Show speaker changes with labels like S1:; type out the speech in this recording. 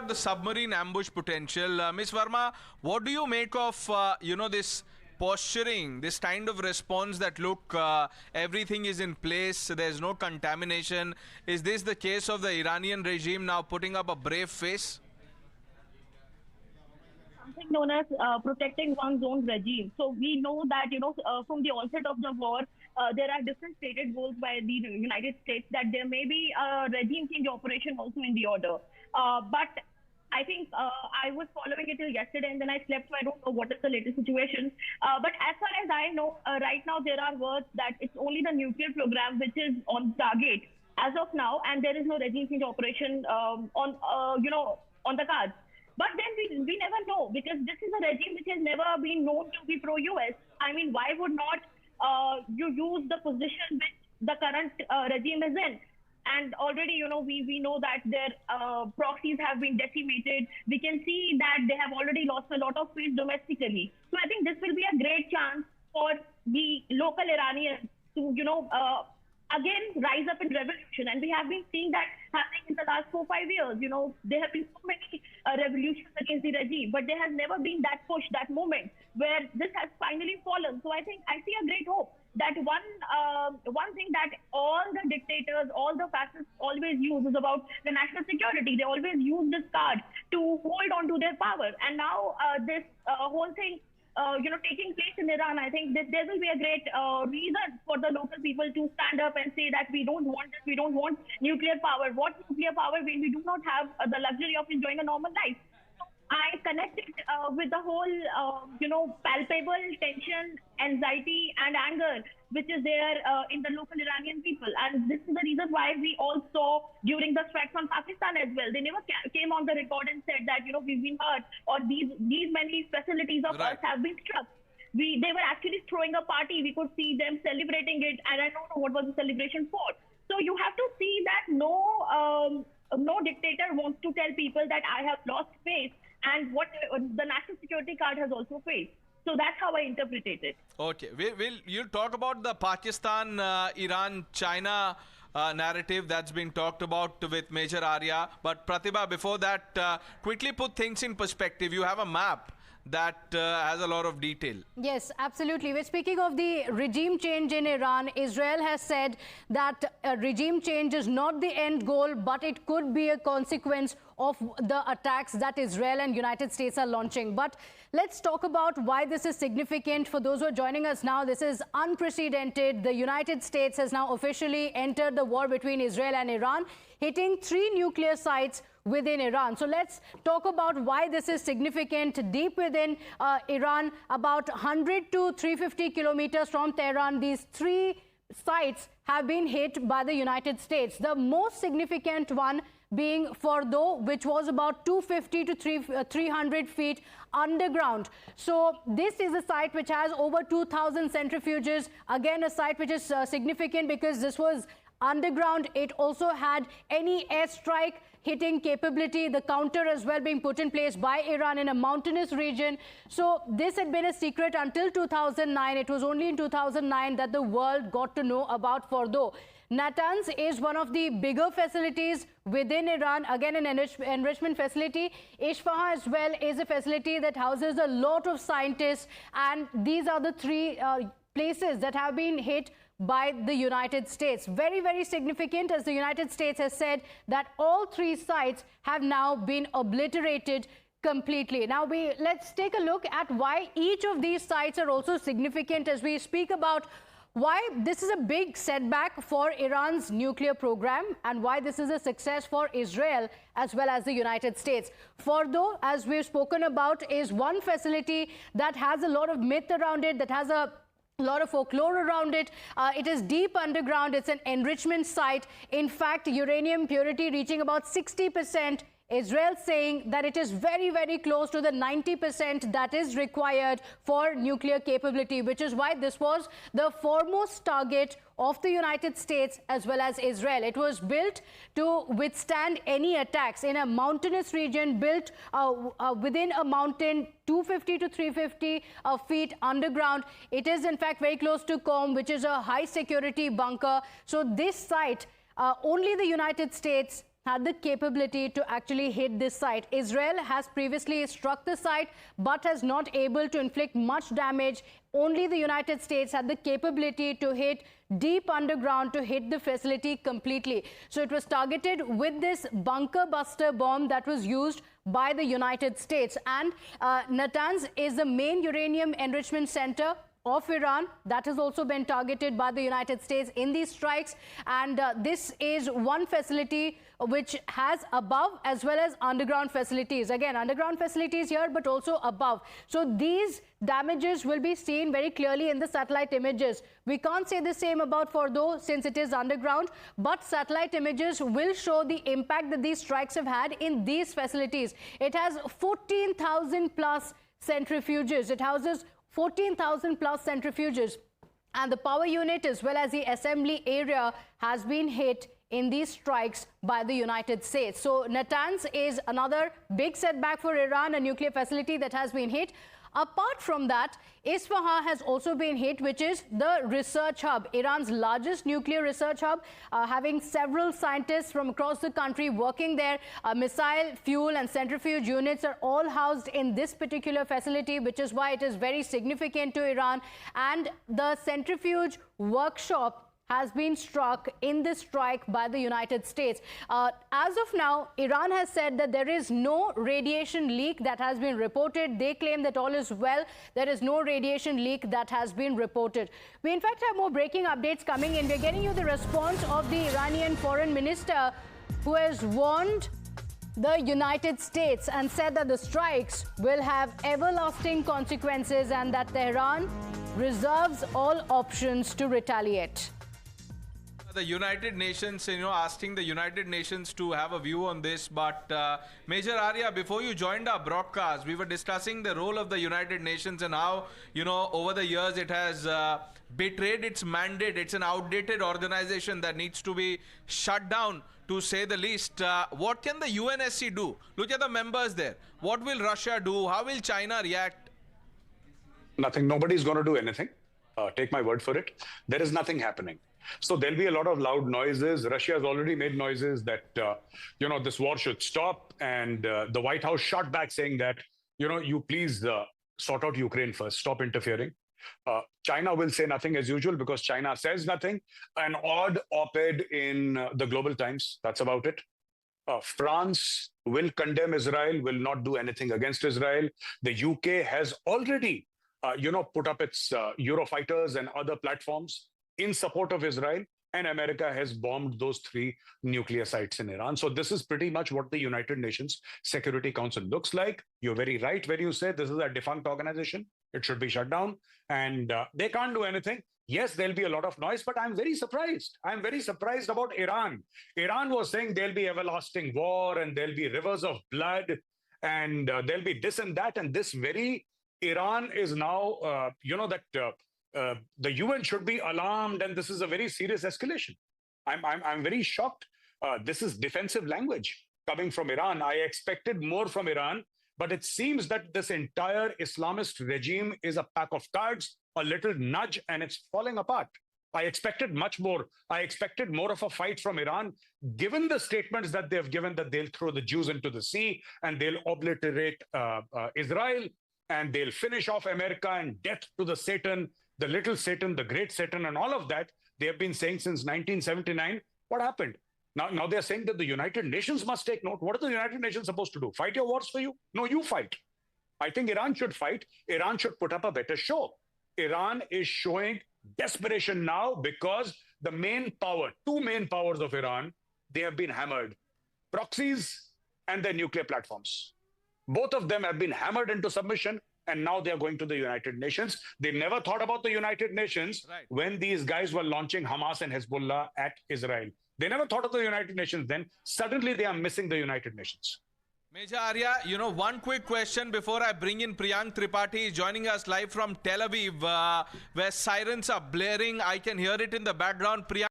S1: The submarine ambush potential. Ms. Verma, what do you make of, this posturing, this kind of response that, look, everything is in place, there's no contamination? Is this the case of the Iranian regime now putting up a brave face?
S2: Something known as protecting one's own regime. So we know that, from the onset of the war, there are different stated goals by the United States that there may be a regime change operation also in the order. But I think I was following it till yesterday and then I slept, so I don't know what is the latest situation. But as far as I know, right now there are words that it's only the nuclear program which is on target as of now, and there is no regime change operation on the cards. But then we never know, because this is a regime which has never been known to be pro-US. I mean, why would not you use the position which the current regime is in? And already, we know that their proxies have been decimated. We can see that they have already lost a lot of face domestically. So I think this will be a great chance for the local Iranians to, again rise up in revolution. And we have been seeing that happening in the last 4-5 years. There have been so many revolutions against the regime, but there has never been that push, that moment where this has finally fallen. So I think I see a great hope that one thing that all the dictators, all the fascists always use is about the national security. They always use this card to hold on to their power. And now this whole thing, taking place in Iran, I think there will be a great reason for the local people to stand up and say that we don't want this, we don't want nuclear power. What nuclear power when we do not have the luxury of enjoying a normal life? I connected with the whole, palpable tension, anxiety and anger which is there in the local Iranian people. And this is the reason why we all saw during the strikes on Pakistan as well. They never came on the record and said that, we've been hurt or these many facilities of us have been struck. They were actually throwing a party. We could see them celebrating it. And I don't know what was the celebration for. So you have to see that no dictator wants to tell people that I have lost faith, and what the national security card has also failed. So that's how I interpreted it.
S1: Okay. You'll talk about the Pakistan, Iran, China narrative that's been talked about with Major Arya. But Pratibha, before that, quickly put things in perspective. You have a map that has a lot of detail.
S3: Yes, absolutely. We're speaking of the regime change in Iran. Israel has said that a regime change is not the end goal, but it could be a consequence of the attacks that Israel and United States are launching. But let's talk about why this is significant. For those who are joining us now, this is unprecedented. The United States has now officially entered the war between Israel and Iran, hitting 3 nuclear sites within Iran. So let's talk about why this is significant. Deep within Iran, about 100 to 350 kilometers from Tehran, these 3 sites have been hit by the United States. The most significant one being Fordow, which was about 250 to 300 feet underground. So this is a site which has over 2,000 centrifuges. Again, a site which is significant because this was underground. It also had any airstrike hitting capability, the counter as well being put in place by Iran in a mountainous region. So this had been a secret until 2009. It was only in 2009 that the world got to know about Fordow. Natanz is one of the bigger facilities within Iran, again an enrichment facility. Esfahan as well is a facility that houses a lot of scientists, and these are the 3 places that have been hit by the United States. Very, very significant, as the United States has said that all 3 sites have now been obliterated completely. Now let's take a look at why each of these sites are also significant as we speak about why this is a big setback for Iran's nuclear program and why this is a success for Israel as well as the United States. Fordow, as we've spoken about, is one facility that has a lot of myth around it, that has a lot of folklore around it. It is deep underground. It's an enrichment site. In fact, uranium purity reaching about 60%. Israel saying that it is very, very close to the 90% that is required for nuclear capability, which is why this was the foremost target of the United States as well as Israel. It was built to withstand any attacks in a mountainous region, built within a mountain, 250 to 350 feet underground. It is in fact very close to Qom, which is a high security bunker. So this site, only the United States, had the capability to actually hit this site. Israel has previously struck the site but has not able to inflict much damage. Only the United States had the capability to hit deep underground, to hit the facility completely. So it was targeted with this bunker buster bomb that was used by the United States. And Natanz is the main uranium enrichment center of Iran that has also been targeted by the United States in these strikes. And this is one facility which has above as well as underground facilities. Again, underground facilities here, but also above. So these damages will be seen very clearly in the satellite images. We can't say the same about Fordow since it is underground, but satellite images will show the impact that these strikes have had in these facilities. It has 14,000 plus centrifuges. It houses 14,000 plus centrifuges, and the power unit as well as the assembly area has been hit in these strikes by the United States. So Natanz is another big setback for Iran, a nuclear facility that has been hit. Apart from that, Esfahan has also been hit, which is the research hub, Iran's largest nuclear research hub, having several scientists from across the country working there. Missile, fuel and centrifuge units are all housed in this particular facility, which is why it is very significant to Iran. And the centrifuge workshop has been struck in this strike by the United States. As of now, Iran has said that there is no radiation leak that has been reported. They claim that all is well. There is no radiation leak that has been reported. We in fact have more breaking updates coming in. We're getting you the response of the Iranian foreign minister, who has warned the United States and said that the strikes will have everlasting consequences and that Tehran reserves all options to retaliate.
S1: The United Nations, asking the United Nations to have a view on this. But Major Arya, before you joined our broadcast, we were discussing the role of the United Nations and how, over the years it has betrayed its mandate. It's an outdated organization that needs to be shut down, to say the least. What can the UNSC do? Look at the members there. What will Russia do? How will China react?
S4: Nothing. Nobody's going to do anything. Take my word for it. There is nothing happening. So there'll be a lot of loud noises. Russia has already made noises that, this war should stop. And the White House shot back saying that, you please sort out Ukraine first, stop interfering. China will say nothing as usual because China says nothing. An odd op-ed in the Global Times, that's about it. France will condemn Israel, will not do anything against Israel. The UK has already, put up its Eurofighters and other platforms in support of Israel, and America has bombed those 3 nuclear sites in Iran. So this is pretty much what the United Nations Security Council looks like. You're very right when you say this is a defunct organization. It should be shut down, and they can't do anything. Yes, there'll be a lot of noise, but I'm very surprised. I'm very surprised about Iran. Iran was saying there'll be everlasting war, and there'll be rivers of blood, and there'll be this and that, and this very Iran is now, the UN should be alarmed, and this is a very serious escalation. I'm very shocked. This is defensive language coming from Iran. I expected more from Iran, but it seems that this entire Islamist regime is a pack of cards, a little nudge, and it's falling apart. I expected much more. I expected more of a fight from Iran, given the statements that they've given that they'll throw the Jews into the sea and they'll obliterate Israel and they'll finish off America and death to the Satan, the little Satan, the great Satan, and all of that. They have been saying since 1979. What happened? Now they're saying that the United Nations must take note. What are the United Nations supposed to do? Fight your wars for you? No, you fight. I think Iran should fight. Iran should put up a better show. Iran is showing desperation now because the main power, 2 main powers of Iran, they have been hammered. Proxies and their nuclear platforms. Both of them have been hammered into submission, and now they are going to the United Nations. They never thought about the United Nations when these guys were launching Hamas and Hezbollah at Israel. They never thought of the United Nations then. Suddenly they are missing the United Nations.
S1: Major Arya, one quick question before I bring in Priyank Tripathi joining us live from Tel Aviv, where sirens are blaring. I can hear it in the background. Priyank